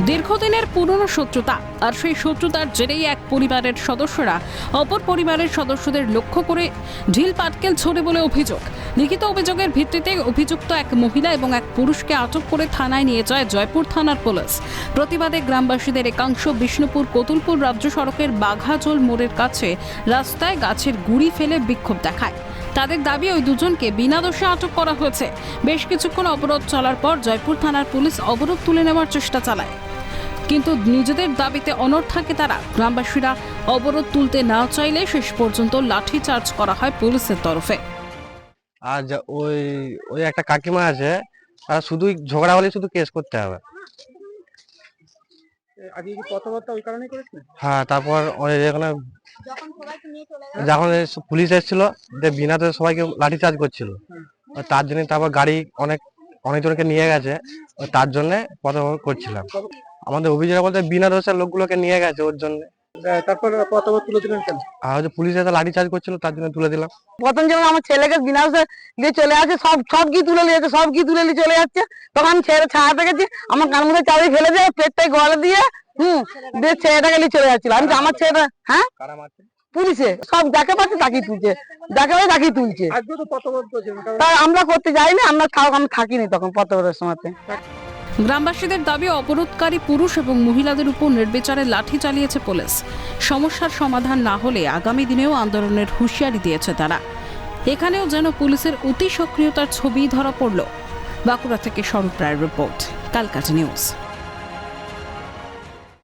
দীর্ঘদিনের পুরনো শত্রুতা, আর সেই শত্রুতার জেরেই এক পরিবারের সদস্যরা অপর পরিবারের সদস্যদের লক্ষ্য করে ঢিল পাটকেল ছোড়ে বলে অভিযোগ। লিখিত অভিযোগের ভিত্তিতে অভিযুক্ত এক মহিলা এবং এক পুরুষকে আটক করে থানায় নিয়ে যায় জয়পুর থানার পুলিশ। প্রতিবাদে গ্রামবাসীদের একাংশ বিষ্ণুপুর কোতুলপুর রাজ্য সড়কের বাঘাজোল মোড়ের কাছে রাস্তায় গাছের গুঁড়ি ফেলে বিক্ষোভ দেখায়। তাদের দাবি ওই দুজনকে বিনা দোষে আটক করা হয়েছে। বেশ কিছুক্ষণ অবরোধ চলার পর জয়পুর থানার পুলিশ অবরোধ তুলে নেওয়ার চেষ্টা চালায়, কিন্তু নিজেদের দাবিতে অনড় থাকে তারা। গ্রামবাসীরা অবরোধ তুলতে না চাইলে শেষ পর্যন্ত লাঠিচার্জ করা হয় পুলিশের তরফে। আর ওই ওই একটা কাকিমা আছে, তারা শুধু ঝগড়া হলে শুধু কেস করতে হবে। আজকে কি কথাবার্তা ওই কারণেই করেছেন? হ্যাঁ, তারপর ওই যেখানে যখন পুলিশ এসেছিল বিনা দোষে সবাইকে লাঠিচার্জ করছিল, তার জন্য তারপর গাড়ি অনেকজনকে নিয়ে গেছে, তার জন্য কথা করছিলাম। আমাদের অভিযোগ বলতে বিনা দোষের লোকগুলোকে নিয়ে গেছে ওর জন্য। তারপর কথাবার্তা তুলে দিলেন কেন? আর পুলিশ এসে লাঠিচার্জ করছিল, তার জন্য তুলে দিলাম। প্রথম যখন আমার ছেলেকে বিনা দোষে দিয়ে চলে আসে, সব কি তুলে নিয়েছে, সব কি তুলে নিয়ে চলে যাচ্ছে, তখন আমি ছেলে ছাড়াতে গেছি, আমার কান মুখে চাবি ফেলে দিয়ে পেটটাই গলে দিয়ে দিয়ে ছেলেটাকে নিয়ে চলে যাচ্ছিল। আমি আমার ছেলেটা পুলিশে সব যাকে পাচ্ছে তাকেই তুলছে, যাকে পাচ্ছে তাকেই তুলছে। আজকে তো কথাবার্তা করেছেন, তাই আমরা করতে যাইনি, আমরা থাকিনি তখন পত্রবের সময়তে। গ্রামবাসীদের দাবি অবরোধকারী পুরুষ এবং মহিলাদের উপর নির্বিচারে লাঠি চালিয়েছে পুলিশ। সমস্যার সমাধান না হলে আগামী দিনেও আন্দোলনের হুঁশিয়ারি দিয়েছে তারা। এখানেও যেন পুলিশের অতি সক্রিয়তার ছবি ধরা পড়ল। বাঁকুড়া থেকে স্বরূপ রায়ের রিপোর্ট, কালকাটা নিউজ।